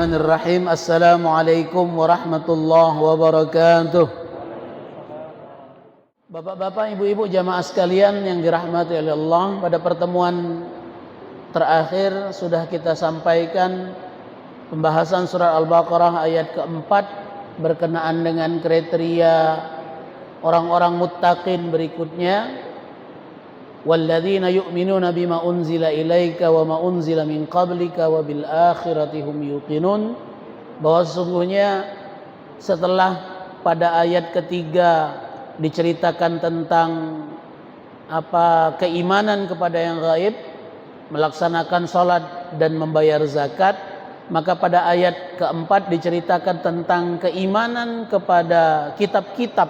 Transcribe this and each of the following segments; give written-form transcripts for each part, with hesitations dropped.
Bismillahirrahmanirrahim. Assalamualaikum warahmatullahi wabarakatuh. Bapak-bapak, ibu-ibu, jamaah sekalian yang dirahmati oleh Allah, pada pertemuan terakhir sudah kita sampaikan pembahasan surah Al-Baqarah ayat keempat berkenaan dengan kriteria orang-orang muttaqin berikutnya. Walladzina yu'minuna bima unzila ilaika wa ma unzila min qablika wa bil akhirati hum yuqinun, bahwa sesungguhnya setelah pada ayat ketiga diceritakan tentang keimanan kepada yang gaib, melaksanakan salat dan membayar zakat, maka pada ayat keempat diceritakan tentang keimanan kepada kitab-kitab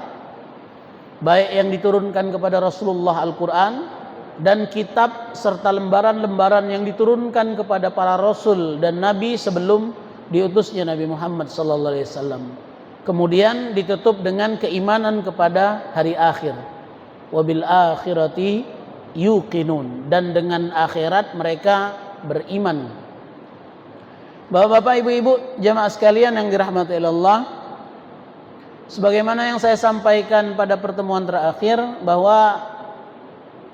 baik yang diturunkan kepada Rasulullah Al-Quran dan kitab serta lembaran-lembaran yang diturunkan kepada para rasul dan nabi sebelum diutusnya Nabi Muhammad SAW. Kemudian ditutup dengan keimanan kepada hari akhir. Wabil akhirati yuqinun, dan dengan akhirat mereka beriman. Bapak-bapak, ibu-ibu, jamaah sekalian yang dirahmati Allah, sebagaimana yang saya sampaikan pada pertemuan terakhir, bahwa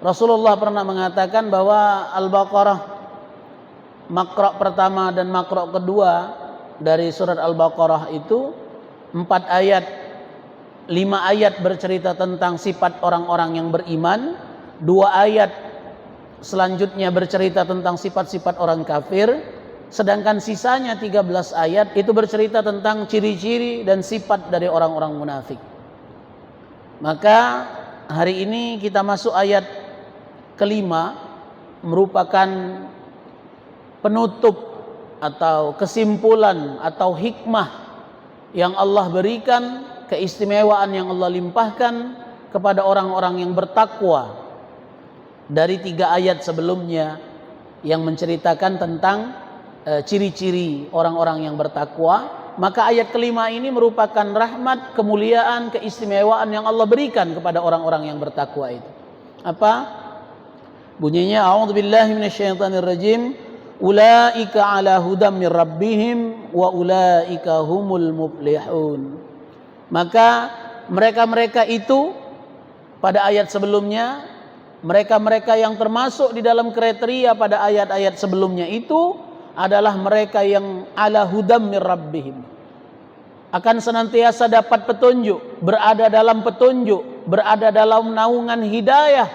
Rasulullah pernah mengatakan bahwa Al-Baqarah makro pertama dan makro kedua dari surat Al-Baqarah itu 4 ayat, 5 ayat bercerita tentang sifat orang-orang yang beriman, 2 ayat selanjutnya bercerita tentang sifat-sifat orang kafir, sedangkan sisanya 13 ayat itu bercerita tentang ciri-ciri dan sifat dari orang-orang munafik. Maka hari ini kita masuk ayat kelima, merupakan penutup atau kesimpulan atau hikmah yang Allah berikan, keistimewaan yang Allah limpahkan kepada orang-orang yang bertakwa dari 3 ayat sebelumnya yang menceritakan tentang ciri-ciri orang-orang yang bertakwa. Maka ayat kelima ini merupakan rahmat, kemuliaan, keistimewaan yang Allah berikan kepada orang-orang yang bertakwa itu. Apa bunyinya? A'udzubillahi minasyaitonirrajim. Ulaika ala hudam mir rabbihim wa ulaika humul muflihun. Maka mereka-mereka itu pada ayat sebelumnya, mereka-mereka yang termasuk di dalam kriteria pada ayat-ayat sebelumnya itu adalah mereka yang ala hudam mir rabbihim, akan senantiasa dapat petunjuk, berada dalam petunjuk, berada dalam naungan hidayah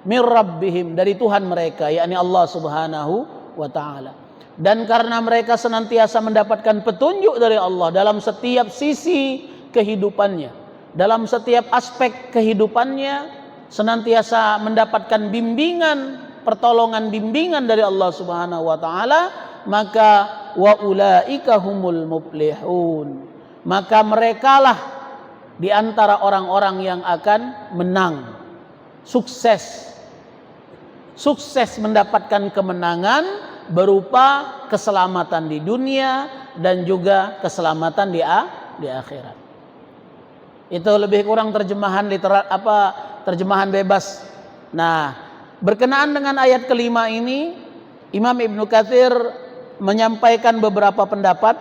mir rabbihim, dari Tuhan mereka, yakni Allah Subhanahu wa ta'ala. Dan karena mereka senantiasa mendapatkan petunjuk dari Allah dalam setiap sisi kehidupannya, dalam setiap aspek kehidupannya, senantiasa mendapatkan bimbingan, pertolongan bimbingan dari Allah Subhanahu wa ta'ala, maka wa ulaika humul muflihun, maka merekalah di antara orang-orang yang akan menang, sukses mendapatkan kemenangan berupa keselamatan di dunia dan juga keselamatan di akhirat. Itu lebih kurang terjemahan terjemahan bebas. Nah, berkenaan dengan ayat kelima ini, Imam Ibnu Katsir menyampaikan beberapa pendapat.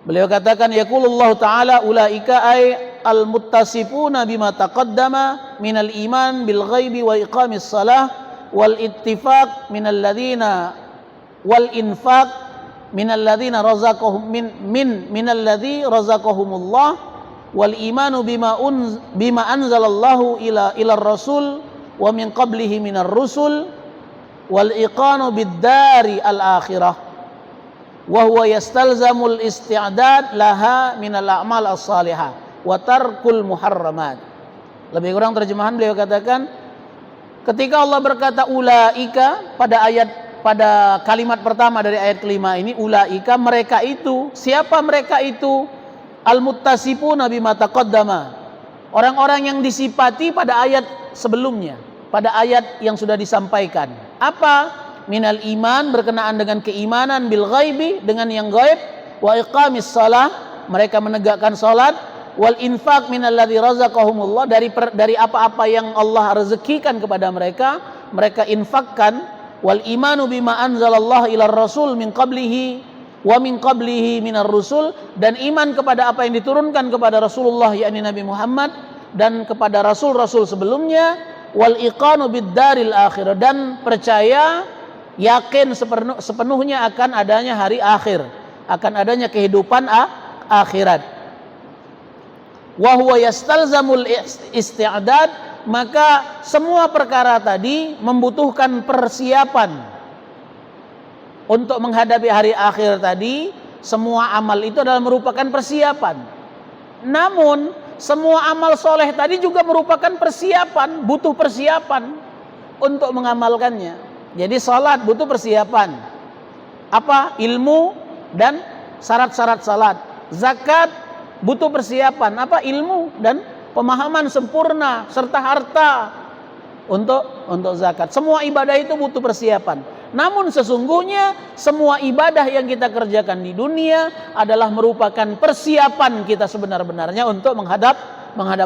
Beliau katakan, yaqulullahu ta'ala ulaika ay al-muttasifuna bima taqaddama minal iman bil ghaibi wa iqamis salah wal ittifaq minal ladzina wal infaq minal ladzina razaqahum minal ladzi razaqahumullah wal imanu bima anzalallahu ila rasul wa min qablihi minar rusul wal iqanu bid-dari al-akhirah wa huwa yastalzamul isti'dad laha minal a'mal as-salihah wa tarkul muharramat. Lebih kurang terjemahan beliau katakan, ketika Allah berkata ulaika pada kalimat pertama dari ayat kelima ini, ulaika, mereka itu, siapa mereka itu? Al-muttasifuna bima taqaddama, orang-orang yang disifati pada ayat sebelumnya, pada ayat yang sudah disampaikan. Apa? Minal iman, berkenaan dengan keimanan, bil ghaibi, dengan yang gaib, wa iqamis salah, mereka menegakkan salat, wal infaq minalladzi razaqahumullah, dari apa-apa yang Allah rezekikan kepada mereka, mereka infakkan. Wal imanu bima anzalallahu ila rasul min qablihi, wa min qablihi minar rusul, dan iman kepada apa yang diturunkan kepada Rasulullah yakni Nabi Muhammad dan kepada rasul-rasul sebelumnya, wal iqanu bid-daril akhirah, dan percaya yakin sepenuhnya akan adanya hari akhir, akan adanya kehidupan akhirat. Wa huwa yastalzamul isti'dad, maka semua perkara tadi membutuhkan persiapan untuk menghadapi hari akhir tadi. Semua amal itu adalah merupakan persiapan. Namun semua amal soleh tadi juga merupakan persiapan, butuh persiapan untuk mengamalkannya. Jadi salat butuh persiapan. Apa? Ilmu dan syarat-syarat salat. Zakat butuh persiapan. Apa? Ilmu dan pemahaman sempurna serta harta untuk zakat. Semua ibadah itu butuh persiapan. Namun sesungguhnya semua ibadah yang kita kerjakan di dunia adalah merupakan persiapan kita sebenar-benarnya untuk menghadap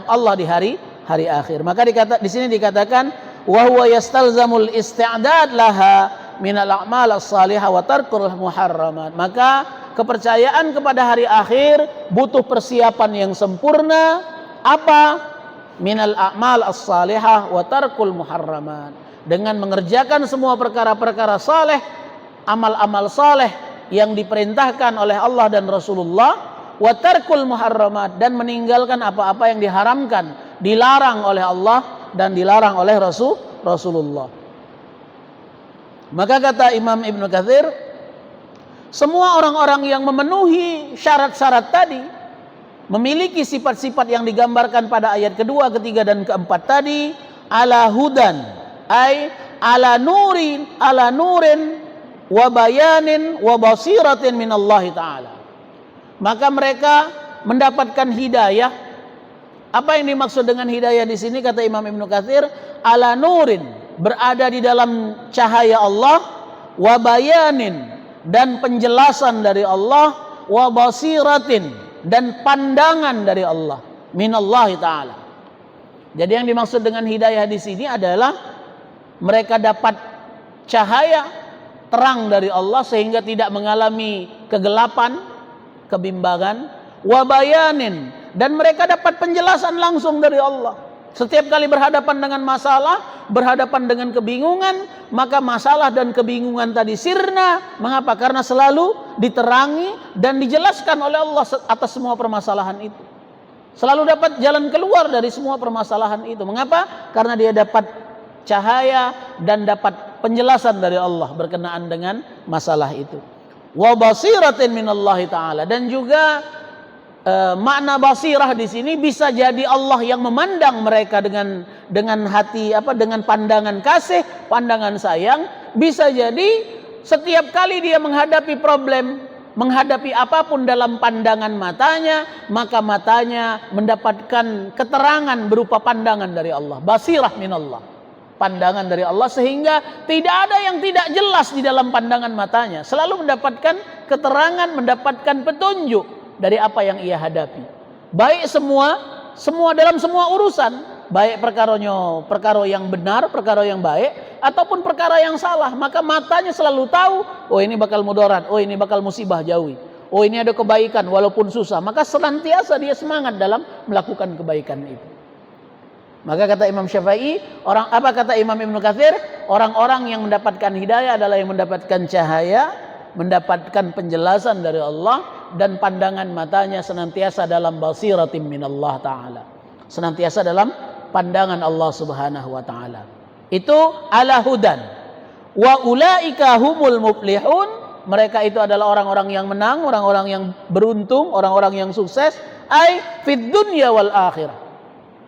Allah di hari akhir. Maka di sini dikatakan wa huwa yastalzamul isti'dad laha minal a'mal as-salihah wa tarkul muharramat. Maka kepercayaan kepada hari akhir butuh persiapan yang sempurna. Apa? Minal a'mal as-salihah wa tarkul muharramat. Dengan mengerjakan semua perkara-perkara saleh, amal-amal saleh yang diperintahkan oleh Allah dan Rasulullah, wa tarkul muharramat, dan meninggalkan apa-apa yang diharamkan, dilarang oleh Allah dan dilarang oleh Rasulullah. Maka kata Imam Ibnu Katsir, semua orang-orang yang memenuhi syarat-syarat tadi, memiliki sifat-sifat yang digambarkan pada ayat kedua, ketiga, dan keempat tadi, ala hudan, ay ala nurin wa bayanin wa basiratin minallahi ta'ala. Maka mereka mendapatkan hidayah. Apa yang dimaksud dengan hidayah di sini kata Imam Ibnu Katsir, ala nurin, berada di dalam cahaya Allah, wa bayanin, dan penjelasan dari Allah, wa basiratin, dan pandangan dari Allah, minallahi ta'ala. Jadi yang dimaksud dengan hidayah di sini adalah mereka dapat cahaya terang dari Allah sehingga tidak mengalami kegelapan, kebimbangan, wabayanin, dan mereka dapat penjelasan langsung dari Allah. Setiap kali berhadapan dengan masalah, berhadapan dengan kebingungan, maka masalah dan kebingungan tadi sirna. Mengapa? Karena selalu diterangi dan dijelaskan oleh Allah atas semua permasalahan itu. Selalu dapat jalan keluar dari semua permasalahan itu. Mengapa? Karena dia dapat cahaya dan dapat penjelasan dari Allah berkenaan dengan masalah itu. Wa basiratin minallahi ta'ala, dan juga makna basirah di sini bisa jadi Allah yang memandang mereka dengan hati dengan pandangan kasih, pandangan sayang. Bisa jadi setiap kali dia menghadapi problem, menghadapi apapun dalam pandangan matanya, maka matanya mendapatkan keterangan berupa pandangan dari Allah. Basirah minallah, pandangan dari Allah, sehingga tidak ada yang tidak jelas di dalam pandangan matanya. Selalu mendapatkan keterangan, mendapatkan petunjuk dari apa yang ia hadapi. Baik semua dalam semua urusan, baik perkara yang benar, perkara yang baik, ataupun perkara yang salah, maka matanya selalu tahu, oh ini bakal mudarat, oh ini bakal musibah, jauhi. Oh ini ada kebaikan walaupun susah, maka senantiasa dia semangat dalam melakukan kebaikan itu. Maka kata Imam Syafi'i, kata Imam Ibnu Katsir, orang-orang yang mendapatkan hidayah adalah yang mendapatkan cahaya, mendapatkan penjelasan dari Allah, dan pandangan matanya senantiasa dalam basiratim minallah ta'ala, senantiasa dalam pandangan Allah subhanahu wa ta'ala. Itu ala hudan. Wa ulaika humul muflihun, mereka itu adalah orang-orang yang menang, orang-orang yang beruntung, orang-orang yang sukses, ai fid dunya wal akhirah.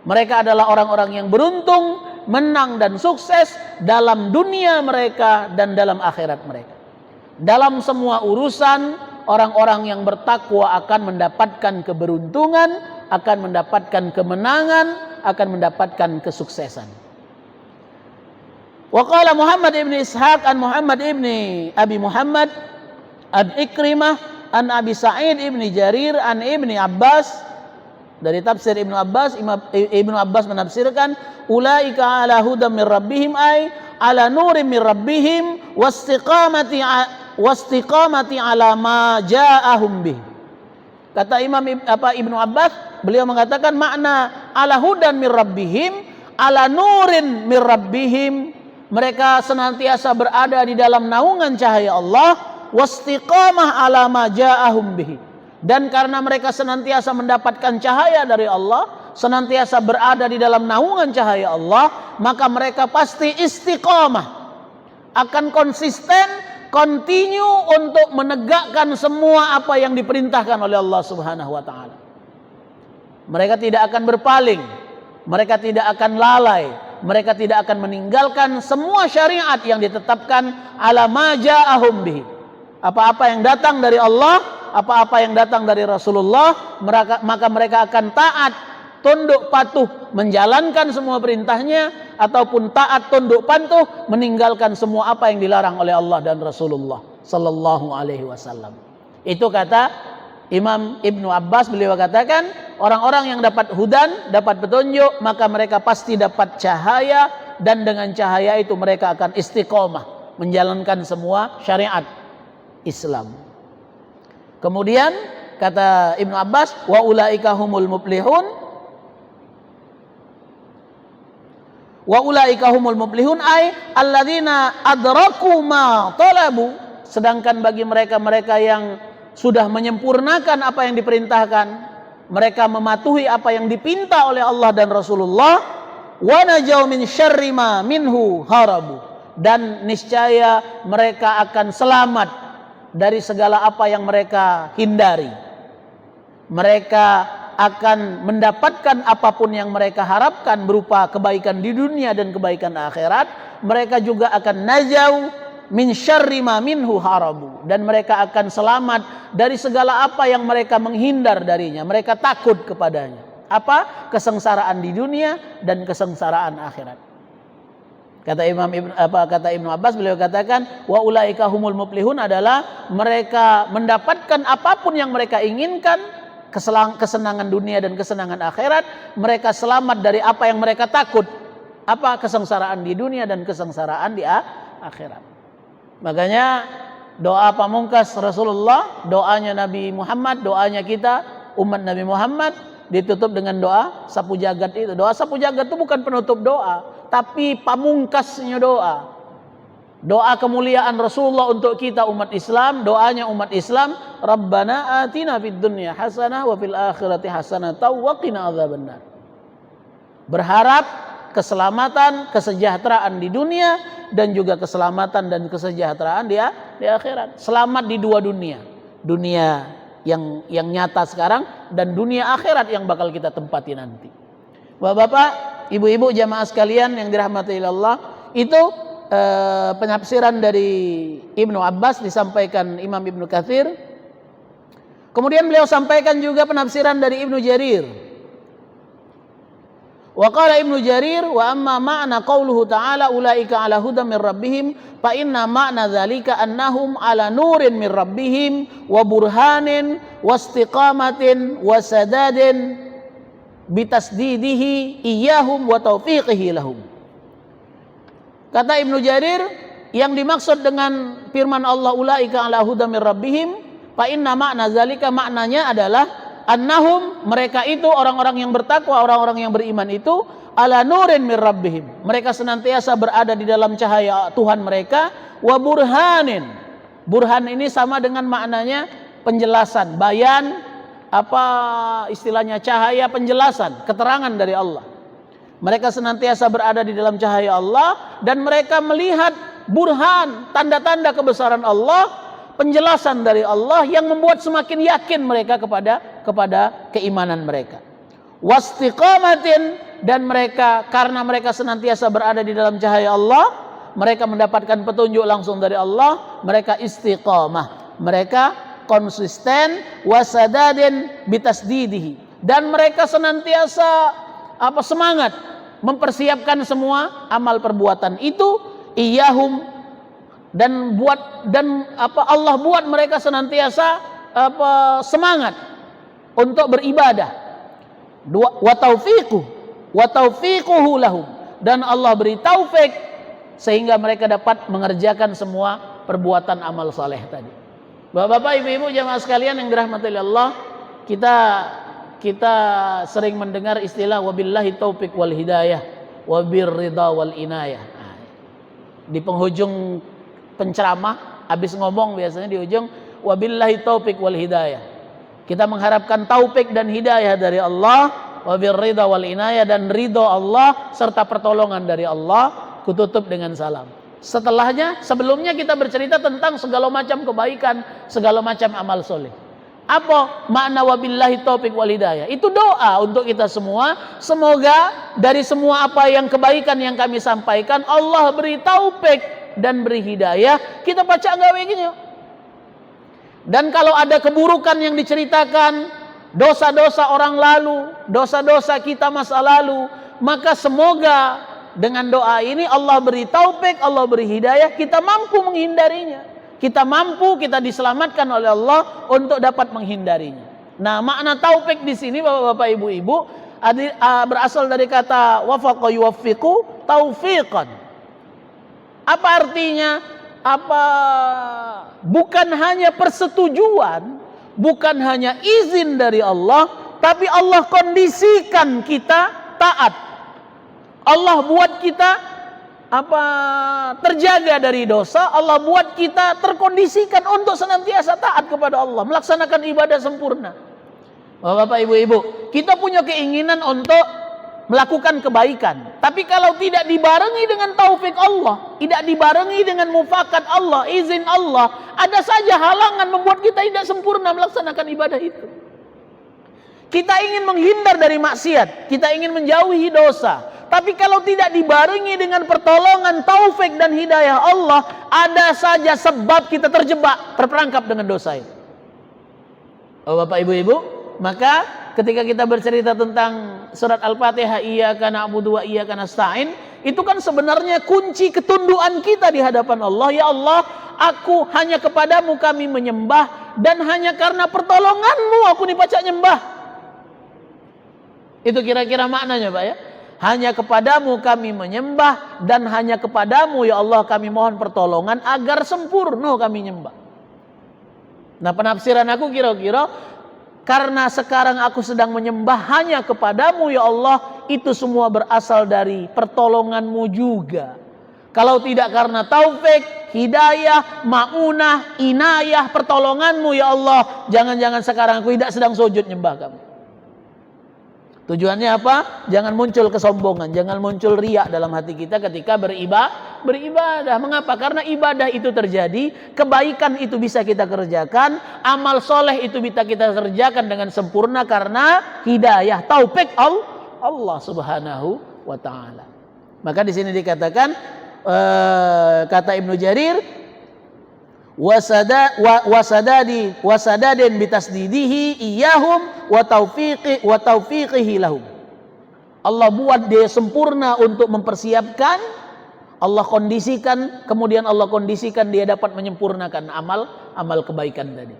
Mereka adalah orang-orang yang beruntung, menang dan sukses dalam dunia mereka dan dalam akhirat mereka. Dalam semua urusan, orang-orang yang bertakwa akan mendapatkan keberuntungan, akan mendapatkan kemenangan, akan mendapatkan kesuksesan. Wa qala Muhammad ibn Ishaq an Muhammad ibn Abi Muhammad an Ikrimah an Abi Sa'id ibn Jarir an Ibni Abbas. Dari tafsir Ibnu Abbas, Ibnu Abbas menafsirkan, ulaika ala hudam min rabbihim, ay ala nurim min rabbihim wastiqamati wastiqamati ala ma ja'ahum bih. Kata Ibnu Abbas, beliau mengatakan makna ala hudan mir rabbihim, ala nurin mir rabbihim, mereka senantiasa berada di dalam naungan cahaya Allah, wastiqamah ala ma ja'ahum bihi, dan karena mereka senantiasa mendapatkan cahaya dari Allah, senantiasa berada di dalam naungan cahaya Allah, maka mereka pasti istiqamah, akan konsisten, continue untuk menegakkan semua apa yang diperintahkan oleh Allah Subhanahu wa taala. Mereka tidak akan berpaling, mereka tidak akan lalai, mereka tidak akan meninggalkan semua syariat yang ditetapkan ala ma ja'ahum bihi. Apa-apa yang datang dari Allah, apa-apa yang datang dari Rasulullah, maka mereka akan taat, tunduk patuh, menjalankan semua perintahnya, ataupun taat tunduk patuh, meninggalkan semua apa yang dilarang oleh Allah dan Rasulullah sallallahu alaihi wasallam. Itu kata Imam Ibnu Abbas, beliau katakan orang-orang yang dapat hudan, dapat petunjuk, maka mereka pasti dapat cahaya, dan dengan cahaya itu mereka akan istiqomah menjalankan semua syariat Islam. Kemudian kata Ibnu Abbas, wa ulaika humul muflihun. Wa ulaika humul muflihun ay alladzina adraku ma talabu, sedangkan bagi mereka-mereka yang sudah menyempurnakan apa yang diperintahkan, mereka mematuhi apa yang dipinta oleh Allah dan Rasulullah, wa najau min syarri ma minhu harabu, dan niscaya mereka akan selamat dari segala apa yang mereka hindari. Mereka akan mendapatkan apapun yang mereka harapkan berupa kebaikan di dunia dan kebaikan akhirat. Mereka juga akan najau min syarri ma minhu harabu, dan mereka akan selamat dari segala apa yang mereka menghindar darinya, mereka takut kepadanya. Apa? Kesengsaraan di dunia dan kesengsaraan akhirat. Kata Ibnu Abbas, beliau katakan wa ulaika humul muflihun adalah mereka mendapatkan apapun yang mereka inginkan, kesenangan dunia dan kesenangan akhirat. Mereka selamat dari apa yang mereka takut, apa? Kesengsaraan di dunia dan kesengsaraan di akhirat. Makanya doa pamungkas Rasulullah, doanya Nabi Muhammad, doanya kita umat Nabi Muhammad ditutup dengan doa sapu jagat itu. Doa sapu jagat itu bukan penutup doa, tapi pamungkasnya doa. Doa kemuliaan Rasulullah untuk kita umat Islam, doanya umat Islam, Rabbana atina fid dunya hasanah wa fil akhirati hasanah wa qina adzabannar. Berharap keselamatan, kesejahteraan di dunia, dan juga keselamatan dan kesejahteraan di akhirat. Selamat di dua dunia. Dunia yang nyata sekarang dan dunia akhirat yang bakal kita tempati nanti. Bapak-bapak, ibu-ibu jamaah sekalian yang dirahmati Allah, itu penafsiran dari Ibnu Abbas disampaikan Imam Ibnu Katsir. Kemudian beliau sampaikan juga penafsiran dari Ibnu Jarir. Wa qala Ibnu Jarir wa amma ma'na qauluhu ta'ala ulaika ala hudan min rabbihim fa inna ma'na dzalika annahum ala nurin min rabbihim wa burhanin wastiqamatin wa sadadin bitasdidihi iyyahum wa taufiqihi lahum. Kata Ibnu Jarir, yang dimaksud dengan firman Allah ulaika ala hudan min rabbihim fa inna ma'na zalika, maknanya adalah annahum, mereka itu orang-orang yang bertakwa, orang-orang yang beriman itu ala nurin min rabbihim, mereka senantiasa berada di dalam cahaya Tuhan mereka, wa burhanin, burhan ini sama dengan maknanya penjelasan, bayan, apa istilahnya, cahaya penjelasan, keterangan dari Allah. Mereka senantiasa berada di dalam cahaya Allah, dan mereka melihat burhan, tanda-tanda kebesaran Allah, penjelasan dari Allah yang membuat semakin yakin mereka kepada keimanan mereka. Wastiqamatin, dan mereka karena mereka senantiasa berada di dalam cahaya Allah, mereka mendapatkan petunjuk langsung dari Allah, mereka istiqamah, mereka konsisten, wasadadin bitasdidihi, dan mereka senantiasa semangat mempersiapkan semua amal perbuatan itu, iyahum, dan Allah buat mereka senantiasa semangat untuk beribadah, wa taufiquhu lahum, dan Allah beri taufik sehingga mereka dapat mengerjakan semua perbuatan amal saleh tadi. Bapak-bapak, ibu-ibu jamaah sekalian yang dirahmati Allah, kita sering mendengar istilah wabillahi taufiq wal hidayah, wabir ridha wal inayah. Di penghujung penceramah, habis ngomong biasanya di ujung wabillahi taufiq wal hidayah. Kita mengharapkan taufik dan hidayah dari Allah, wabir ridha wal inayah, dan ridho Allah serta pertolongan dari Allah. Kututup dengan salam. Sebelumnya kita bercerita tentang segala macam kebaikan, segala macam amal soleh. Apa makna wabillahi taufiq wal hidayah? Itu doa untuk kita semua. Semoga dari semua apa yang kebaikan yang kami sampaikan, Allah beri taufik dan beri hidayah. Kita baca gawe gini. Dan kalau ada keburukan yang diceritakan, dosa-dosa orang lalu, dosa-dosa kita masa lalu, maka semoga dengan doa ini Allah beri taufik, Allah beri hidayah, kita mampu menghindarinya. Kita mampu, kita diselamatkan oleh Allah untuk dapat menghindarinya. Nah, makna taufik di sini Bapak-bapak, Ibu-ibu, berasal dari kata wafaqa yuwaffiqu taufiqan. Apa artinya? Bukan hanya persetujuan, bukan hanya izin dari Allah, tapi Allah kondisikan kita taat. Allah buat kita terjaga dari dosa. Allah buat kita terkondisikan untuk senantiasa taat kepada Allah, melaksanakan ibadah sempurna. Bapak, Ibu-ibu, kita punya keinginan untuk melakukan kebaikan, tapi kalau tidak dibarengi dengan taufik Allah, tidak dibarengi dengan mufakat Allah, izin Allah, ada saja halangan membuat kita tidak sempurna melaksanakan ibadah itu. Kita ingin menghindar dari maksiat, kita ingin menjauhi dosa, tapi kalau tidak dibarengi dengan pertolongan, taufik dan hidayah Allah, ada saja sebab kita terperangkap dengan dosa itu. Bapak, Ibu-ibu, maka ketika kita bercerita tentang surat Al-Fatihah, iyyaka na'budu wa iyyaka nasta'in, itu kan sebenarnya kunci ketundukan kita di hadapan Allah. Ya Allah, aku hanya kepadamu kami menyembah, dan hanya karena pertolonganmu aku dibaca nyembah. Itu kira-kira maknanya, Pak, ya. Hanya kepadamu kami menyembah, dan hanya kepadamu ya Allah kami mohon pertolongan agar sempurna kami nyembah. Nah, penafsiran aku kira-kira, karena sekarang aku sedang menyembah hanya kepadamu ya Allah, itu semua berasal dari pertolonganmu juga. Kalau tidak karena taufik, hidayah, ma'unah, inayah, pertolonganmu ya Allah, jangan-jangan sekarang aku tidak sedang sujud nyembah kamu. Tujuannya apa? Jangan muncul kesombongan, jangan muncul riya dalam hati kita ketika beribadah. Mengapa? Karena ibadah itu terjadi, kebaikan itu bisa kita kerjakan, amal soleh itu bisa kita kerjakan dengan sempurna karena hidayah, taufik Allah Subhanahu wa Ta'ala. Maka di sini dikatakan, kata Ibnu Jarir, wasadadin bitasdidihi iyahum wa taufiqihi lahum. Allah buat dia sempurna untuk mempersiapkan, Allah kondisikan, kemudian Allah kondisikan dia dapat menyempurnakan amal kebaikan tadi.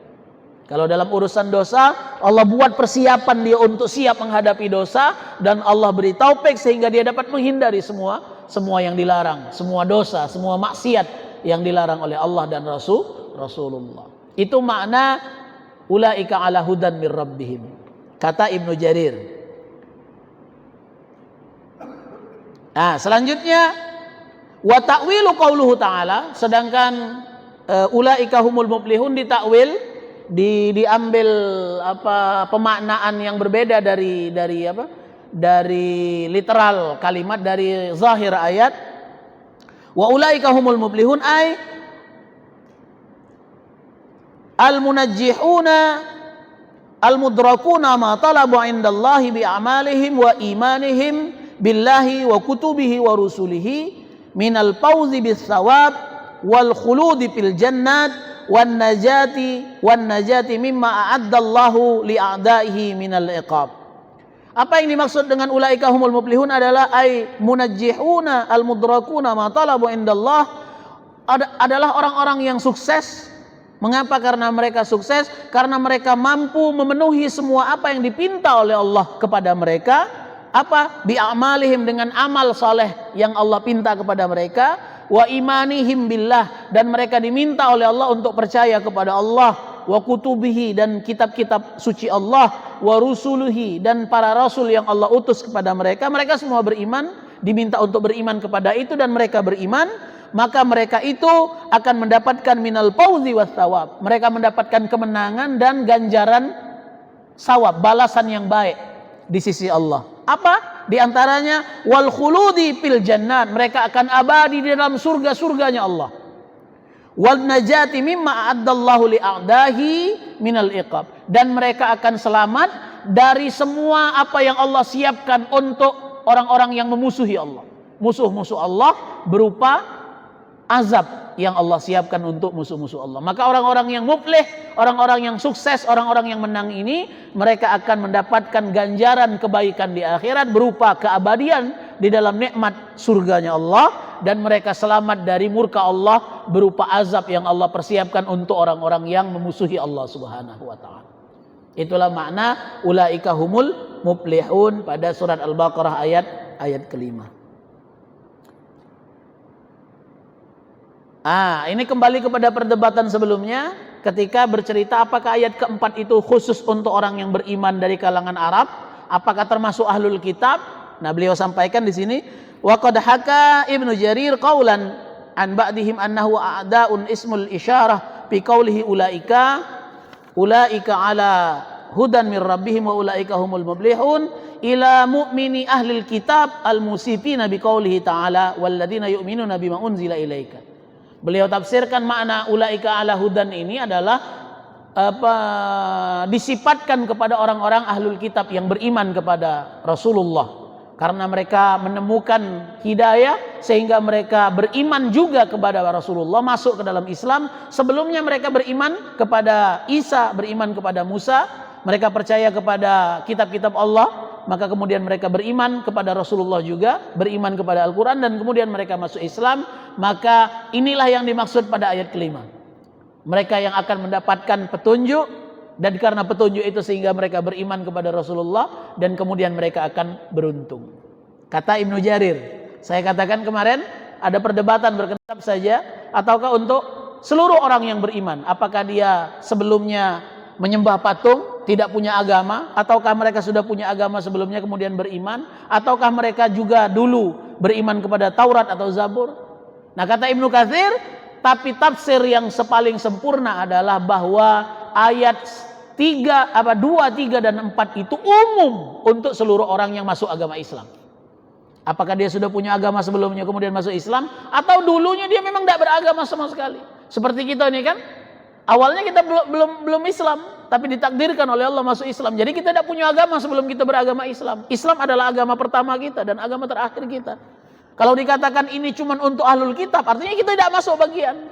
Kalau dalam urusan dosa, Allah buat persiapan dia untuk siap menghadapi dosa, dan Allah beri taufik sehingga dia dapat menghindari semua yang dilarang, semua dosa, semua maksiat yang dilarang oleh Allah dan Rasulullah. Itu makna ulaika ala hudan mir rabbihim, kata Ibnu Jarir. Nah, selanjutnya wa ta'wilu qauluhu ta'ala, sedangkan ulaika humul muflihun ditakwil, diambil pemaknaan yang berbeda dari literal kalimat, dari zahir ayat. Wa ulaika humul muflihun ay al-munajjihuna al-mudrakuna ma talabu indallahi bi a'malihim wa imanihim billahi wa kutubihi wa rusulihi minal fawzi bis thawab wal khuludi fil jannat wan najati mimma a'addallahu li a'daihi minal iqab. Apa yang dimaksud dengan ulaika humul muflihun adalah ay munajjihuna al-mudrakuna ma talabu indallah, adalah orang-orang yang sukses. Mengapa? Karena mereka sukses karena mereka mampu memenuhi semua apa yang dipinta oleh Allah kepada mereka. Bi a'malihim, dengan amal saleh yang Allah pinta kepada mereka, wa imanihim billah, dan mereka diminta oleh Allah untuk percaya kepada Allah, wa kutubihi, dan kitab-kitab suci Allah, wa rusuluhi, dan para rasul yang Allah utus kepada mereka. Mereka semua beriman, diminta untuk beriman kepada itu, dan mereka beriman, maka mereka itu akan mendapatkan minal fauzi was thawab. Mereka mendapatkan kemenangan dan ganjaran sawab, balasan yang baik di sisi Allah. Apa? Di antaranya wal khuludi fil jannat, mereka akan abadi di dalam surga-surganya Allah. Wal najati mimma a'addallahu li'a'dahi minal iqab, dan mereka akan selamat dari semua apa yang Allah siapkan untuk orang-orang yang memusuhi Allah. Musuh-musuh Allah berupa azab yang Allah siapkan untuk musuh-musuh Allah. Maka orang-orang yang muflih, orang-orang yang sukses, orang-orang yang menang ini, mereka akan mendapatkan ganjaran kebaikan di akhirat berupa keabadian di dalam nikmat surganya Allah, dan mereka selamat dari murka Allah berupa azab yang Allah persiapkan untuk orang-orang yang memusuhi Allah Subhanahu wa taala. Itulah makna ulaika humul muflihun pada surat Al-Baqarah ayat kelima. Ini kembali kepada perdebatan sebelumnya ketika bercerita apakah ayat keempat itu khusus untuk orang yang beriman dari kalangan Arab, apakah termasuk ahlul kitab. Nah, beliau sampaikan di sini, wa qad haka Ibnu Jarir qaulan an ba'dihim annahu a'daun ismul isyarah fi qaulihi ulaika ala hudan min rabbihim wa ulaika humul muflihun ila mu'mini ahlil kitab al musifina bi qaulihi ta'ala walladzina yu'minuna bima unzila ilaika. Beliau tafsirkan makna ulaika ala hudan ini adalah disifatkan kepada orang-orang ahlul kitab yang beriman kepada Rasulullah, karena mereka menemukan hidayah sehingga mereka beriman juga kepada Rasulullah, masuk ke dalam Islam. Sebelumnya mereka beriman kepada Isa, beriman kepada Musa, mereka percaya kepada kitab-kitab Allah, maka kemudian mereka beriman kepada Rasulullah juga, beriman kepada Al-Quran, dan kemudian mereka masuk Islam. Maka inilah yang dimaksud pada ayat kelima. Mereka yang akan mendapatkan petunjuk, dan karena petunjuk itu sehingga mereka beriman kepada Rasulullah, dan kemudian mereka akan beruntung. Kata Ibnu Jarir, saya katakan kemarin ada perdebatan berkenaan saja ataukah untuk seluruh orang yang beriman, apakah dia sebelumnya menyembah patung, tidak punya agama, ataukah mereka sudah punya agama sebelumnya kemudian beriman, ataukah mereka juga dulu beriman kepada Taurat atau Zabur. Nah, kata Ibnu Katsir, tapi tafsir yang paling sempurna adalah bahwa ayat 2, 3 dan 4 itu umum untuk seluruh orang yang masuk agama Islam. Apakah dia sudah punya agama sebelumnya kemudian masuk Islam, atau dulunya dia memang tidak beragama sama sekali. Seperti kita ini kan, awalnya kita belum Islam, tapi ditakdirkan oleh Allah masuk Islam. Jadi kita tidak punya agama sebelum kita beragama Islam. Islam adalah agama pertama kita dan agama terakhir kita. Kalau dikatakan ini cuma untuk ahlul kitab, artinya kita tidak masuk bagian.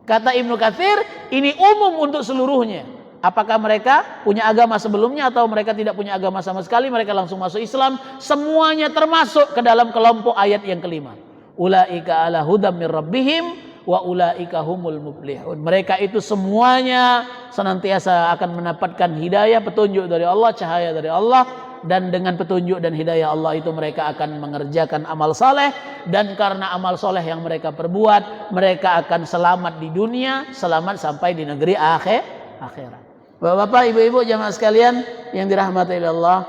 Kata Ibnu Katsir, ini umum untuk seluruhnya. Apakah mereka punya agama sebelumnya atau mereka tidak punya agama sama sekali, mereka langsung masuk Islam, semuanya termasuk ke dalam kelompok ayat yang kelima. Ulaika ala hudam min rabbihim wa ulaika humul muflihun. Mereka itu semuanya senantiasa akan mendapatkan hidayah, petunjuk dari Allah, cahaya dari Allah, dan dengan petunjuk dan hidayah Allah itu mereka akan mengerjakan amal saleh, dan karena amal saleh yang mereka perbuat, mereka akan selamat di dunia, selamat sampai di negeri akhirat. Bapak-bapak, ibu-ibu, jamaah sekalian yang dirahmati Allah.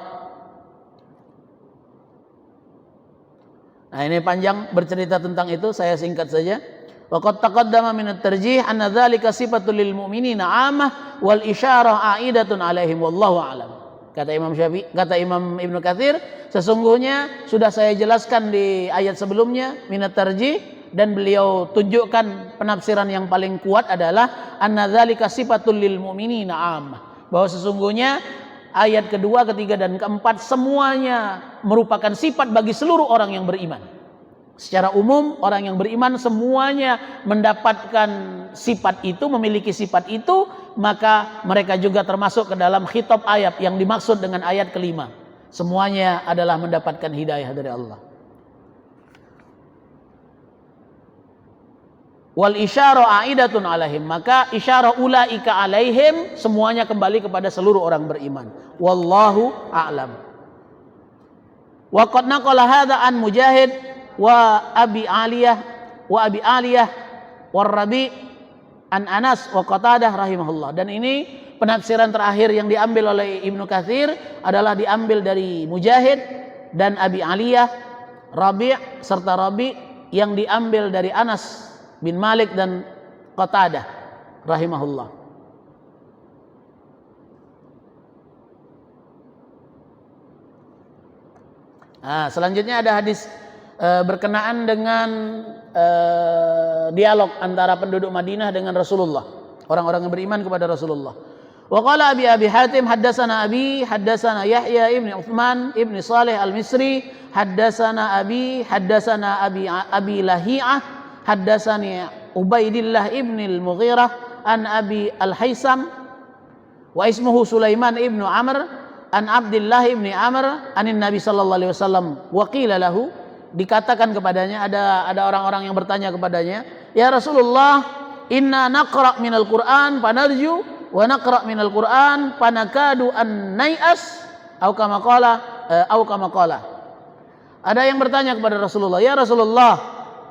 Nah, ini panjang bercerita tentang itu, saya singkat saja. Waqad taqaddama min at-tarjih anna dzalika sifatul lil mu'minina 'ammah wal isyarah 'aidatun 'alaihim wallahu a'lam. Kata Imam Ibnu Katsir, sesungguhnya sudah saya jelaskan di ayat sebelumnya min at-tarjih, dan beliau tunjukkan penafsiran yang paling kuat adalah anna dzalika sifatul lil mu'minina 'ammah, bahwa sesungguhnya ayat kedua, ketiga dan keempat semuanya merupakan sifat bagi seluruh orang yang beriman. Secara umum orang yang beriman semuanya mendapatkan sifat itu, memiliki sifat itu, maka mereka juga termasuk ke dalam khitab ayat yang dimaksud dengan ayat kelima. Semuanya adalah mendapatkan hidayah dari Allah. Wal isyarah aidatun alaihim, maka isyarah ulaika alaihim semuanya kembali kepada seluruh orang beriman. Wallahu a'lam. Wa qad naqala hadza an Mujahid wa Abi Aliyah wa Abi Aliyah war Rabi' an Anas wa Qatadah rahimahullah. Dan ini penafsiran terakhir yang diambil oleh Ibnu Katsir adalah diambil dari Mujahid dan Abi Aliyah, Rabi' serta Rabi' yang diambil dari Anas bin Malik dan Qatadah rahimahullah. Selanjutnya ada hadis berkenaan dengan dialog antara penduduk Madinah dengan Rasulullah, orang-orang yang beriman kepada Rasulullah. Wa qala Abi Hatim haddatsana Abi haddatsana Yahya ibn Uthman ibn Salih al-Misri haddatsana Abi Lahi'ah haddatsani Ubaidillah ibn al-Mughirah an Abi al-Haisam wa ismuhu Sulaiman ibn Amr an Abdullah ibn Amr anin Nabi sallallahu alaihi wasallam wa qila lahu, dikatakan kepadanya, ada orang-orang yang bertanya kepadanya, ya Rasulullah, inna naqra minal Qur'an panarju wa naqra minal Qur'an panakadu an nai'as au kama qala. Ada yang bertanya kepada Rasulullah, ya Rasulullah,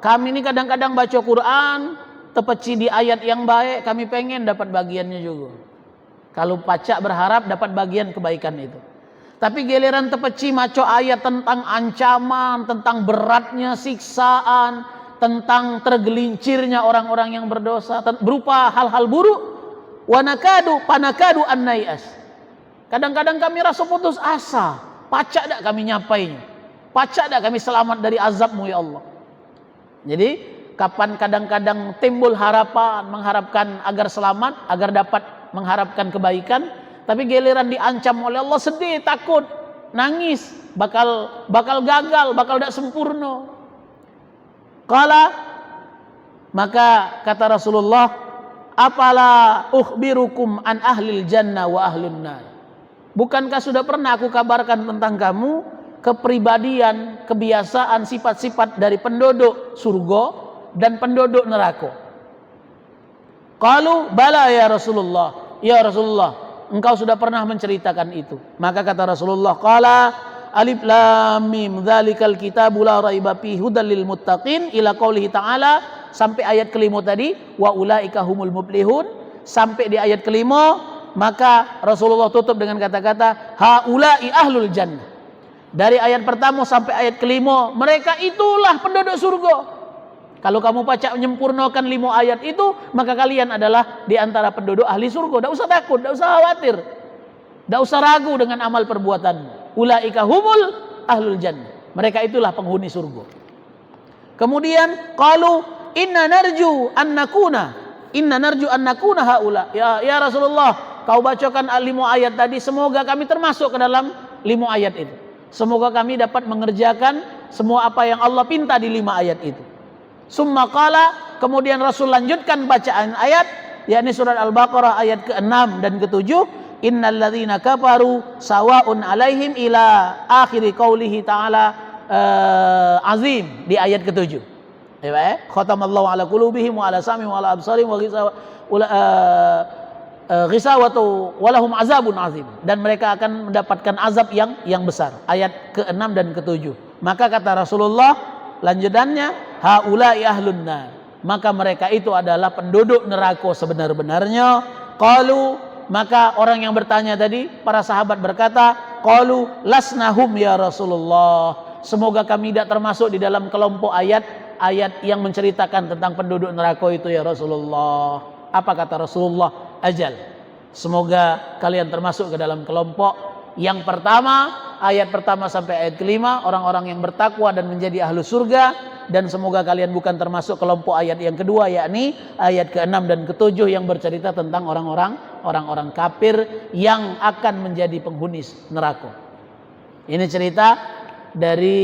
kami ini kadang-kadang baca Quran tepeci di ayat yang baik, kami pengen dapat bagiannya juga. Kalau pacak berharap dapat bagian kebaikan itu. Tapi giliran tepeci maco ayat tentang ancaman, tentang beratnya siksaan, tentang tergelincirnya orang-orang yang berdosa, berupa hal-hal buruk. Panakadu an-nai'as. Kadang-kadang kami rasa putus asa. Pacak dak kami nyapainya. Pacak dak kami selamat dari azabmu ya Allah. Jadi kapan kadang-kadang timbul harapan, mengharapkan agar selamat, agar dapat mengharapkan kebaikan, tapi giliran diancam oleh Allah sedih, takut, nangis, bakal gagal, bakal tidak sempurna. Maka kata Rasulullah, apala ukhbirukum an ahlil jannah wa ahlun nar. Bukankah sudah pernah aku kabarkan tentang kamu kepribadian, kebiasaan, sifat-sifat dari penduduk surga dan penduduk neraka? Qalu bala ya Rasulullah. Ya Rasulullah, engkau sudah pernah menceritakan itu. Maka kata Rasulullah, qala alif lam mim dzalikal kitabu la raiba fihi hudal lil muttaqin ila qaulihi ta'ala, sampai ayat kelima tadi, wa ulaika humul muflihun, sampai di ayat kelima, maka Rasulullah tutup dengan kata-kata haula'i ahlul jannah. Dari ayat pertama sampai ayat kelima, mereka itulah penduduk surga. Kalau kamu baca menyempurnakan 5 ayat itu, maka kalian adalah di antara penduduk ahli surga. Tidak usah takut, tidak usah khawatir, tidak usah ragu dengan amal perbuatan. Ulaika humul ahlul jannah. Mereka itulah penghuni surga. Kemudian qalu inna narju an nakuna haula. Ya Rasulullah, kau bacakan 5 ayat tadi, semoga kami termasuk ke dalam 5 ayat itu. Semoga kami dapat mengerjakan semua apa yang Allah pinta di 5 ayat itu. Summa qala, kemudian Rasul lanjutkan bacaan ayat, yakni surat Al-Baqarah ayat ke-6 dan ke-7, innal ladzina kafaru sawaun alaihim ila akhiri qaulihi ta'ala azim, di ayat ke-7. Khatamallahu ala qulubihim wa ala sam'ihim wa ala absarihim wa ghisawatu walahum azabun azim, dan mereka akan mendapatkan azab yang besar. Ayat ke-6 dan ke-7. Maka kata Rasulullah lanjutannya, haula'i ahlun nar, maka mereka itu adalah penduduk neraka sebenar-benarnya. Qalu, maka orang yang bertanya tadi, para sahabat berkata, qalu lasnahum ya Rasulullah, semoga kami tidak termasuk di dalam kelompok ayat yang menceritakan tentang penduduk neraka itu ya Rasulullah. Apa kata Rasulullah? Ajal, semoga kalian termasuk ke dalam kelompok yang pertama, ayat pertama sampai ayat kelima, orang-orang yang bertakwa dan menjadi ahlu surga. Dan semoga kalian bukan termasuk kelompok ayat yang kedua, yakni ayat ke-6 dan ke-7 yang bercerita tentang orang-orang kafir yang akan menjadi penghuni neraka. Ini cerita dari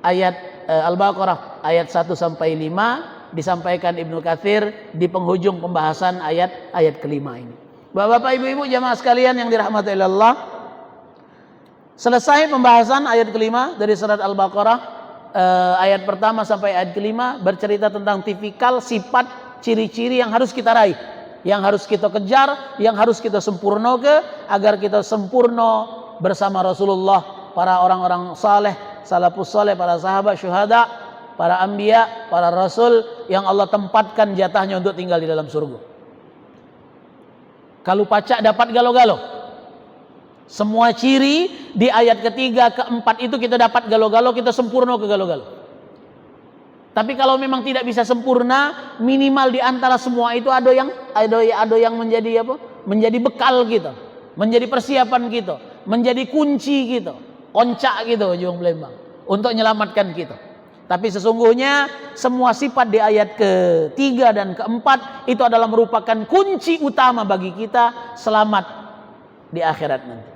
ayat Al-Baqarah ayat 1 sampai 5 disampaikan Ibnu Katsir di penghujung pembahasan ayat kelima ini. Bapak-bapak, ibu-ibu, jamaah sekalian yang dirahmati Allah, selesai pembahasan ayat kelima dari surat Al-Baqarah. Ayat pertama sampai ayat kelima bercerita tentang tipikal sifat ciri-ciri yang harus kita raih, yang harus kita kejar, yang harus kita sempurnakan agar kita sempurna bersama Rasulullah, para orang-orang saleh, salafus saleh, para sahabat, syuhada, para anbiya, para rasul yang Allah tempatkan jatahnya untuk tinggal di dalam surga. Kalau pacak dapat galo-galo. Semua ciri di ayat ketiga, keempat itu kita dapat galo-galo, kita sempurna ke galo-galo. Tapi kalau memang tidak bisa sempurna, minimal di antara semua itu ada yang menjadi apa? Menjadi bekal kita, menjadi persiapan kita, menjadi kunci kita, oncak gitu ujung Palembang untuk menyelamatkan kita. Tapi sesungguhnya semua sifat di ayat ketiga dan keempat itu adalah merupakan kunci utama bagi kita selamat di akhirat nanti.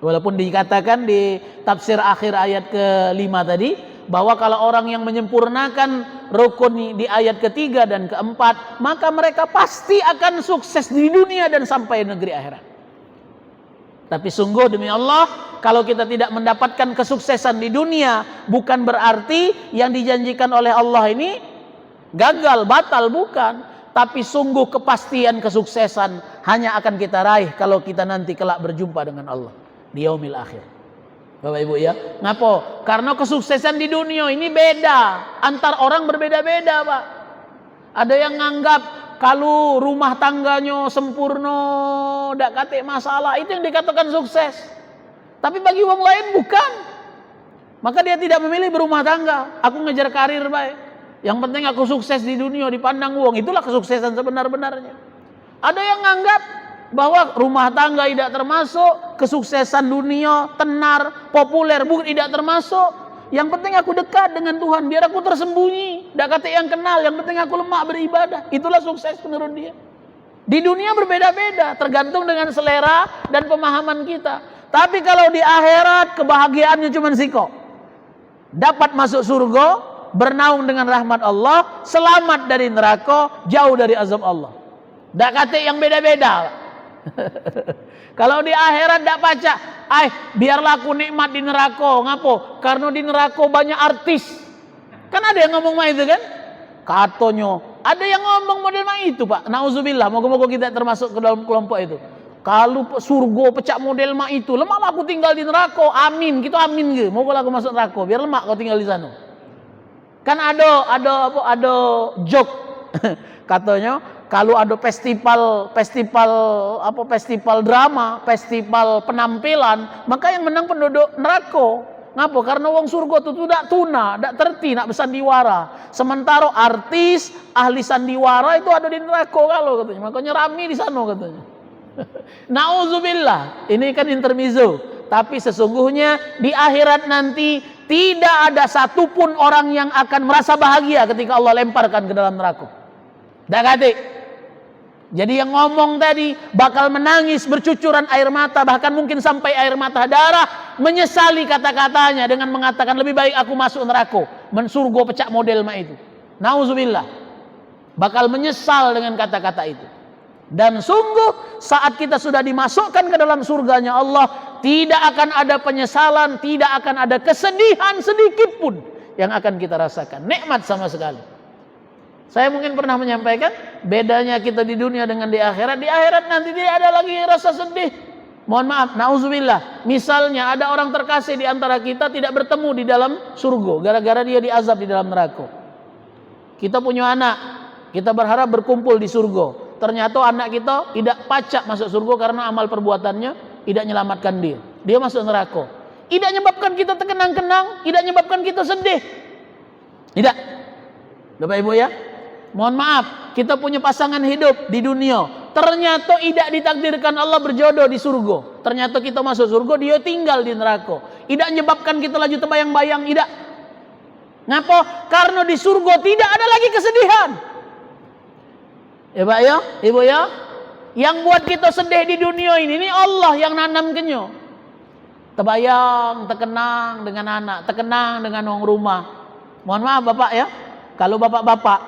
Walaupun dikatakan di tafsir akhir ayat kelima tadi bahwa kalau orang yang menyempurnakan rukun di ayat ketiga dan keempat, maka mereka pasti akan sukses di dunia dan sampai negeri akhirat. Tapi sungguh demi Allah, kalau kita tidak mendapatkan kesuksesan di dunia, bukan berarti yang dijanjikan oleh Allah ini gagal, batal, bukan. Tapi sungguh kepastian kesuksesan hanya akan kita raih kalau kita nanti kelak berjumpa dengan Allah di yaumil akhir. Bapak Ibu ya, ngapo? Karena kesuksesan di dunia ini beda, antar orang berbeda-beda, Pak. Ada yang nganggap kalau rumah tangganya sempurna, dak kate masalah, itu yang dikatakan sukses. Tapi bagi orang lain bukan. Maka dia tidak memilih berumah tangga. Aku ngejar karir baik. Yang penting aku sukses di dunia, dipandang uang. Itulah kesuksesan sebenar-benarnya. Ada yang nganggap bahwa rumah tangga tidak termasuk, kesuksesan dunia, tenar, populer, bukan, tidak termasuk. Yang penting aku dekat dengan Tuhan, biar aku tersembunyi, tidak kata yang kenal, yang penting aku lemah beribadah. Itulah sukses menurut dia. Di dunia berbeda-beda, tergantung dengan selera dan pemahaman kita. Tapi kalau di akhirat kebahagiaannya cuma siko. Dapat masuk surga, bernaung dengan rahmat Allah, selamat dari neraka, jauh dari azab Allah. Tidak kata yang beda-beda. Kalau di akhirat tidak baca, biarlah aku nikmat di neraka. Ngapo? Karena di neraka banyak artis. Kan ada yang ngomong mah itu kan? Katanya, ada yang ngomong model mah itu, Pak. Nauzubillah, moga-moga kita termasuk ke dalam kelompok itu. Kalau surga pecah model mah itu, lemah aku tinggal di neraka. Amin, gitu amin ge. Moga aku masuk neraka, biar lemak kau tinggal di sana. Kan ada joke katanya, kalau ada festival drama, festival penampilan, maka yang menang penduduk neraka. Ngapa? Karena wong surga itu tidak tuna, tidak terti, tidak bersandiwara. Sementara artis, ahli sandiwara itu ada di neraka kalau katanya. Makanya rame di sana katanya. Nauzubillah, ini kan intermezzo. Tapi sesungguhnya di akhirat nanti tidak ada satupun orang yang akan merasa bahagia ketika Allah lemparkan ke dalam neraka. Dah kata. Jadi yang ngomong tadi bakal menangis bercucuran air mata, bahkan mungkin sampai air mata darah, menyesali kata-katanya dengan mengatakan lebih baik aku masuk neraka, mensurga pecah model mah itu. Nauzubillah. Bakal menyesal dengan kata-kata itu. Dan sungguh saat kita sudah dimasukkan ke dalam surganya Allah, tidak akan ada penyesalan, tidak akan ada kesedihan sedikit pun yang akan kita rasakan. Nikmat sama sekali. Saya mungkin pernah menyampaikan bedanya kita di dunia dengan di akhirat. Di akhirat nanti tidak ada lagi rasa sedih. Mohon maaf, nauzubillah. Misalnya ada orang terkasih di antara kita tidak bertemu di dalam surga gara-gara dia diazab di dalam neraka. Kita punya anak, kita berharap berkumpul di surga. Ternyata anak kita tidak pacak masuk surga karena amal perbuatannya tidak menyelamatkan dia. Dia masuk neraka. Tidak menyebabkan kita terkenang-kenang, tidak menyebabkan kita sedih. Tidak. Bapak Ibu ya. Mohon maaf, kita punya pasangan hidup di dunia. Ternyata tidak ditakdirkan Allah berjodoh di surga. Ternyata kita masuk surga, dia tinggal di neraka. Tidak menyebabkan kita lagi terbayang-bayang, tidak. Ngapa? Karena di surga tidak ada lagi kesedihan. Ya Pak ya, Ibu ya. Yang buat kita sedih di dunia ini Allah yang nanamkannya. Terbayang, terkenang dengan anak, terkenang dengan orang rumah. Mohon maaf Bapak ya. Kalau bapak-bapak,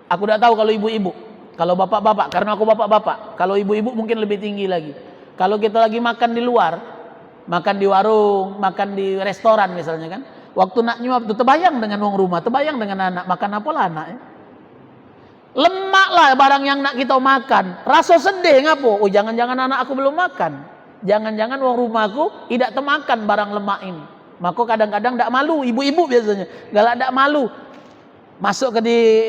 aku tidak tahu kalau ibu-ibu. Kalau bapak-bapak, karena aku bapak-bapak. Kalau ibu-ibu mungkin lebih tinggi lagi. Kalau kita lagi makan di luar, makan di warung, makan di restoran misalnya kan. Waktu nak nyuap itu terbayang dengan uang rumah, terbayang dengan anak. Makan apalah anak ya. Lemaklah barang yang nak kita makan. Rasa sedih ngapo? Oh jangan-jangan anak aku belum makan. Jangan-jangan uang rumahku tidak termakan barang lemak ini. Maka kadang-kadang tidak malu, ibu-ibu biasanya galak tidak malu. Masuk ke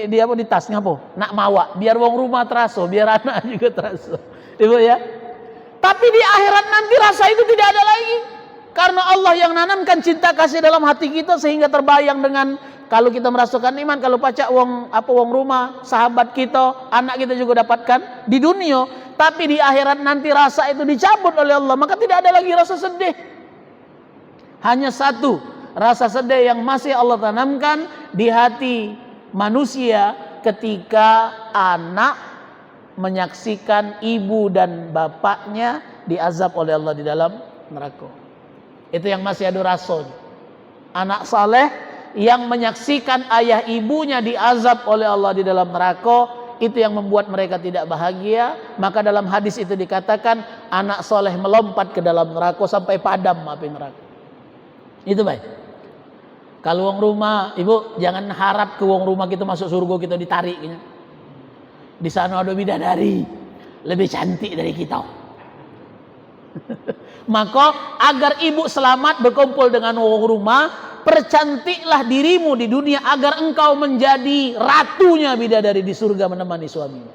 di apa di tasnya apa? Nak mawa, biar wong rumah teraso, biar anak juga teraso. Ibu ya. Tapi di akhirat nanti rasa itu tidak ada lagi. Karena Allah yang nanamkan cinta kasih dalam hati kita sehingga terbayang dengan kalau kita merasakan iman, kalau pacak wong rumah, sahabat kita, anak kita juga dapatkan di dunia, tapi di akhirat nanti rasa itu dicabut oleh Allah, maka tidak ada lagi rasa sedih. Hanya satu rasa sedih yang masih Allah tanamkan di hati manusia ketika anak menyaksikan ibu dan bapaknya diazab oleh Allah di dalam neraka. Itu yang masih ada rasanya. Anak saleh yang menyaksikan ayah ibunya diazab oleh Allah di dalam neraka, itu yang membuat mereka tidak bahagia. Maka dalam hadis itu dikatakan anak soleh melompat ke dalam neraka sampai padam api neraka. Itu baik. Kalau wong rumah, ibu jangan harap ke wong rumah kita masuk surga kita ditarik. Di sana ada bidadari lebih cantik dari kita. Maka agar ibu selamat berkumpul dengan wong rumah, percantiklah dirimu di dunia agar engkau menjadi ratunya bidadari di surga menemani suamimu.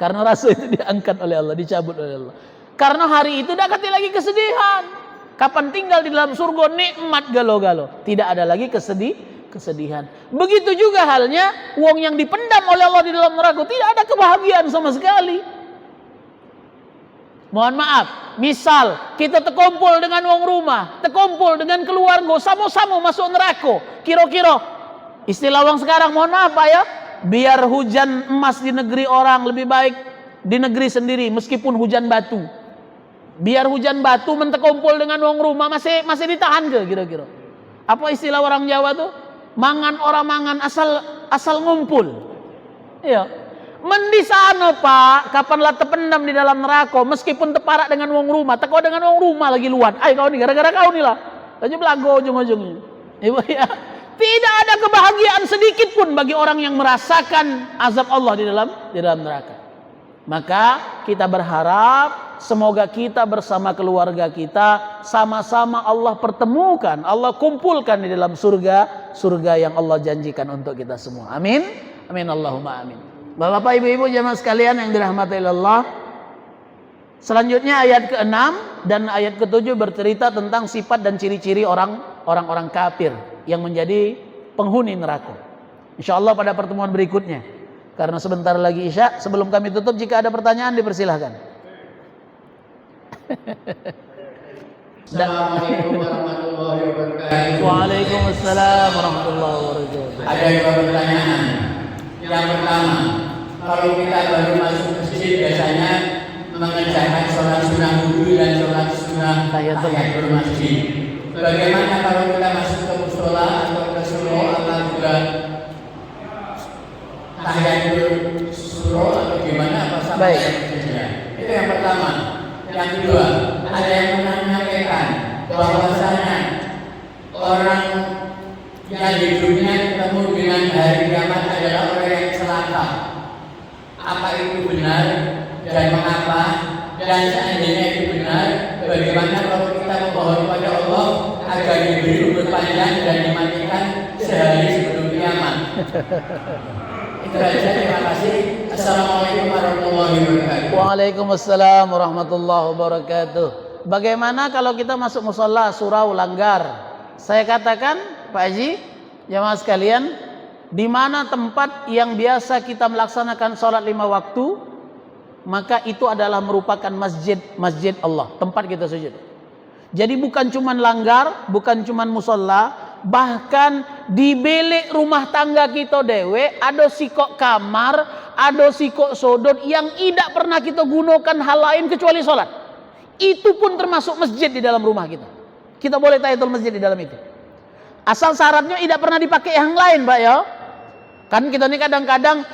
Karena rasa itu diangkat oleh Allah, dicabut oleh Allah. Karena hari itu tidak ada lagi kesedihan. Kapan tinggal di dalam surga nikmat galo-galo, tidak ada lagi kesedihan. Begitu juga halnya wong yang dipendam oleh Allah di dalam neraka, tidak ada kebahagiaan sama sekali. Mohon maaf, misal kita terkumpul dengan wong rumah, terkumpul dengan keluarga, sama-sama masuk neraka. Kira-kira istilah wong sekarang, mohon maaf Pak ya, biar hujan emas di negeri orang lebih baik di negeri sendiri meskipun hujan batu. Biar hujan batu menterkumpul dengan wong rumah masih ditahan ke kira-kira. Apa istilah orang Jawa tuh? Mangan orang mangan asal ngumpul. Iya. Mendisana Pak, kapanlah terpendam di dalam neraka, meskipun terparak dengan wong rumah, teko dengan wong rumah lagi luat. Ay kau ni, gara-gara kau ni lah. Aja belago ujung-ujungnya. Ibu ya. Tidak ada kebahagiaan sedikit pun bagi orang yang merasakan azab Allah di dalam neraka. Maka kita berharap semoga kita bersama keluarga kita sama-sama Allah pertemukan, Allah kumpulkan di dalam surga yang Allah janjikan untuk kita semua. Amin. Amin Allahumma amin. Bapak-bapak, ibu-ibu, jamaah sekalian yang dirahmati Allah. Selanjutnya ayat ke-6 dan ayat ke-7 bercerita tentang sifat dan ciri-ciri orang-orang kafir yang menjadi penghuni neraka. Insyaallah pada pertemuan berikutnya. Karena sebentar lagi Isya, sebelum kami tutup jika ada pertanyaan dipersilahkan. Assalamualaikum warahmatullahi wabarakatuh. Waalaikumsalam warahmatullahi wabarakatuh. Ada dua pertanyaan. Yang pertama, kalau kita baru masuk masjid biasanya mengerjakan sholat sunnah wudhu dan sholat sunnah tahiyatul masjid. Bagaimana kalau kita masuk ke mushola atau ke surau atau juga tahiyatul surau atau gimana apa sama saja? Itu yang pertama. Yang kedua, ada yang menanyakan bahwasanya orang yang di dunia ketemu dengan hari kiamat adalah orang yang celaka. Apa itu benar dan mengapa? Dan seandainya itu benar, bagaimana kalau kita memohon kepada Allah agar diberi umur panjang dan dimatikan sehari sebelum kiamat? Itu saja, terima kasih. Assalamualaikum warahmatullahi wabarakatuh. Waalaikumsalam warahmatullahi wabarakatuh. Bagaimana kalau kita masuk musola surau langgar? Saya katakan Pak Haji, jamaah sekalian, di mana tempat yang biasa kita melaksanakan sholat 5 waktu, maka itu adalah merupakan masjid Allah, tempat kita sujud. Jadi bukan cuman langgar, bukan cuman musola, bahkan di bilik rumah tangga kita dewe, ada sikok kamar, ada sikok sodot yang tidak pernah kita gunakan hal lain kecuali sholat. Itu pun termasuk masjid di dalam rumah kita. Kita boleh tahiyatul masjid di dalam itu. Asal syaratnya tidak pernah dipakai yang lain, Pak ya. Kan kita ini kadang-kadang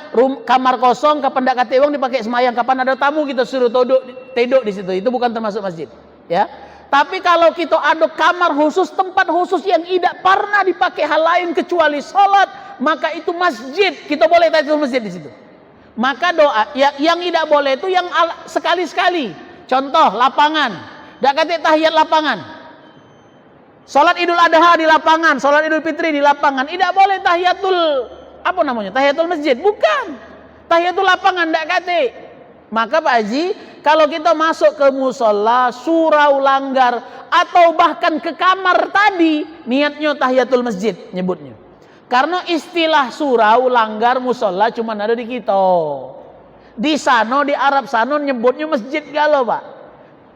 kamar kosong, kapan tidak kate uang dipakai semayang, kapan ada tamu kita suruh tedok di situ. Itu bukan termasuk masjid, ya. Tapi kalau kita ada kamar khusus, tempat khusus yang tidak pernah dipakai hal lain kecuali sholat, maka itu masjid. Kita boleh tahiyatul masjid di situ. Maka doa yang tidak boleh itu yang sekali-sekali. Contoh lapangan, tidak kate tahiyat lapangan. Salat Idul Adha di lapangan, salat Idul Fitri di lapangan. Tidak boleh tahiyatul masjid, bukan. Tahiyatul lapangan ndak kate. Maka Pak Haji, kalau kita masuk ke musola, surau langgar atau bahkan ke kamar tadi, niatnya tahiyatul masjid nyebutnya. Karena istilah surau langgar musola cuma ada di kita. Di sana di Arab sana nyebutnya masjid galau, Pak.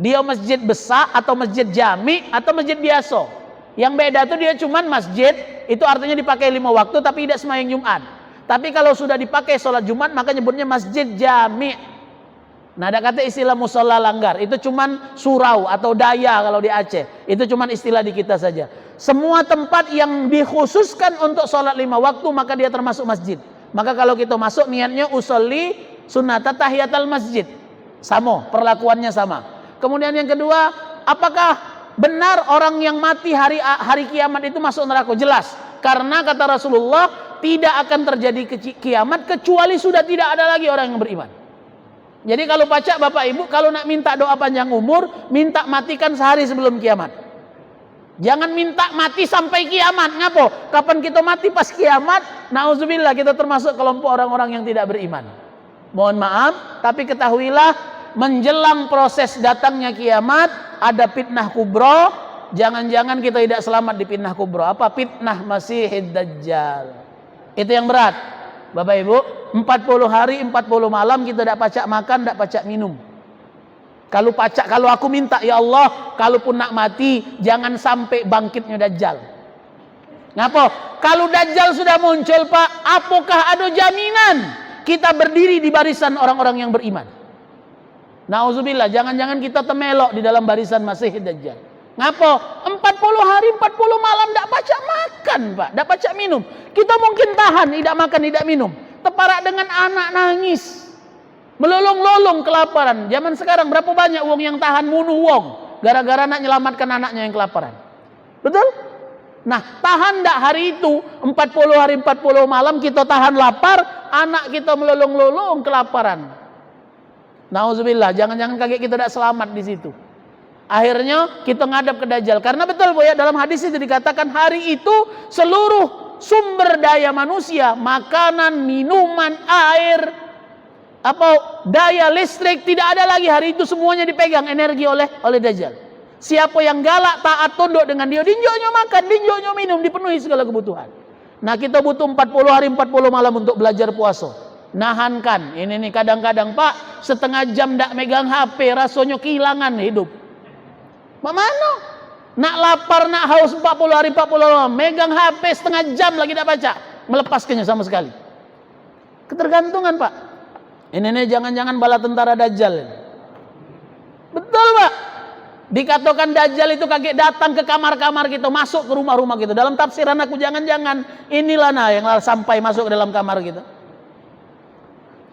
Dia masjid besar atau masjid jami atau masjid biasa. Yang beda tuh dia cuman masjid, itu artinya dipakai 5 waktu tapi tidak sembahyang Jumat. Tapi kalau sudah dipakai sholat Jumat maka nyebutnya masjid jami. Nah, ada kata istilah musola langgar, itu cuman surau atau daya kalau di Aceh. Itu cuman istilah di kita saja. Semua tempat yang dikhususkan untuk sholat 5 waktu maka dia termasuk masjid. Maka kalau kita masuk niatnya usolli sunnata tahiyatul masjid. Sama, perlakuannya sama. Kemudian yang kedua, apakah benar orang yang mati hari kiamat itu masuk neraka? Jelas. Karena kata Rasulullah, tidak akan terjadi kiamat kecuali sudah tidak ada lagi orang yang beriman. Jadi kalau pacak Bapak Ibu, kalau nak minta doa panjang umur, minta matikan sehari sebelum kiamat. Jangan minta mati sampai kiamat. Ngapo? Kapan kita mati pas kiamat? Nauzubillah, kita termasuk kelompok orang-orang yang tidak beriman. Mohon maaf, tapi ketahuilah menjelang proses datangnya kiamat ada fitnah kubro. Jangan-jangan kita tidak selamat di fitnah kubro. Apa? Fitnah Masihid Dajjal. Itu yang berat Bapak Ibu. 40 hari 40 malam kita tidak pacak makan, tidak pacak minum. Kalau aku minta, ya Allah, kalaupun nak mati jangan sampai bangkitnya Dajjal. Ngapa? Kalau Dajjal sudah muncul, Pak, apakah ada jaminan kita berdiri di barisan orang-orang yang beriman? Nauzubillah, jangan-jangan kita temelok di dalam barisan Masih Dajjal. Ngapa? 40 hari 40 malam tidak pacak makan, Pak, tidak pacak minum. Kita mungkin tahan tidak makan tidak minum. Teparak dengan anak nangis, melolong-lolong kelaparan. Zaman sekarang berapa banyak uang yang tahan bunuh uang gara-gara nak menyelamatkan anaknya yang kelaparan. Betul? Nah, tahan tidak hari itu 40 hari 40 malam kita tahan lapar, anak kita melolong-lolong kelaparan. Nauzubillah, jangan-jangan kaget kita tidak selamat di situ. Akhirnya kita ngadap ke Dajjal. Karena betul Bu ya, dalam hadis itu dikatakan hari itu seluruh sumber daya manusia, makanan, minuman, air, daya listrik tidak ada lagi. Hari itu semuanya dipegang energi oleh Dajjal. Siapa yang galak taat tunduk dengan dia, dinjoknya makan, dinjoknya minum, dipenuhi segala kebutuhan. Nah, kita butuh 40 hari 40 malam untuk belajar puasa. Nahankan. Ini nih kadang-kadang Pak, setengah jam ndak megang HP, rasanya kehilangan hidup. Mana? Nak lapar, nak haus 40 hari 40 malam, megang HP setengah jam lagi tidak baca, melepaskannya sama sekali. Ketergantungan Pak. Ini nih jangan-jangan bala tentara Dajjal. Betul Pak. Dikatakan Dajjal itu kaget datang ke kamar-kamar kita, masuk ke rumah-rumah kita. Dalam tafsiran aku jangan-jangan inilah yang sampai masuk ke dalam kamar kita.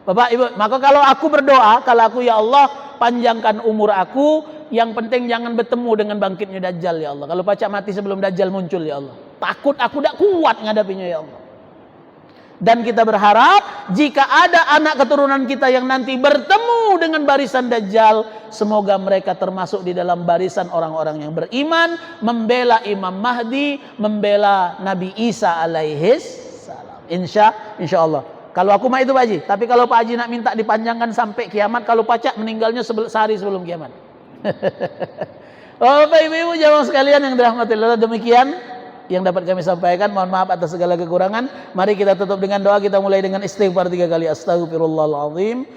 Bapak Ibu, maka kalau aku berdoa, kalau aku ya Allah panjangkan umur aku, yang penting jangan bertemu dengan bangkitnya Dajjal ya Allah. Kalau pacak mati sebelum Dajjal muncul ya Allah. Takut aku tidak kuat ngadapinya ya Allah. Dan kita berharap jika ada anak keturunan kita yang nanti bertemu dengan barisan Dajjal, semoga mereka termasuk di dalam barisan orang-orang yang beriman, membela Imam Mahdi, membela Nabi Isa alaihis salam. Insya Allah. Kalau aku mah itu Pak Haji. Tapi kalau Pak Haji nak minta dipanjangkan sampai kiamat, kalau pacak meninggalnya sehari sebelum kiamat. Bapak Ibu jamaah sekalian yang dirahmati Allah, demikian yang dapat kami sampaikan. Mohon maaf atas segala kekurangan. Mari kita tutup dengan doa. Kita mulai dengan istighfar 3 kali. Astaghfirullahaladzim.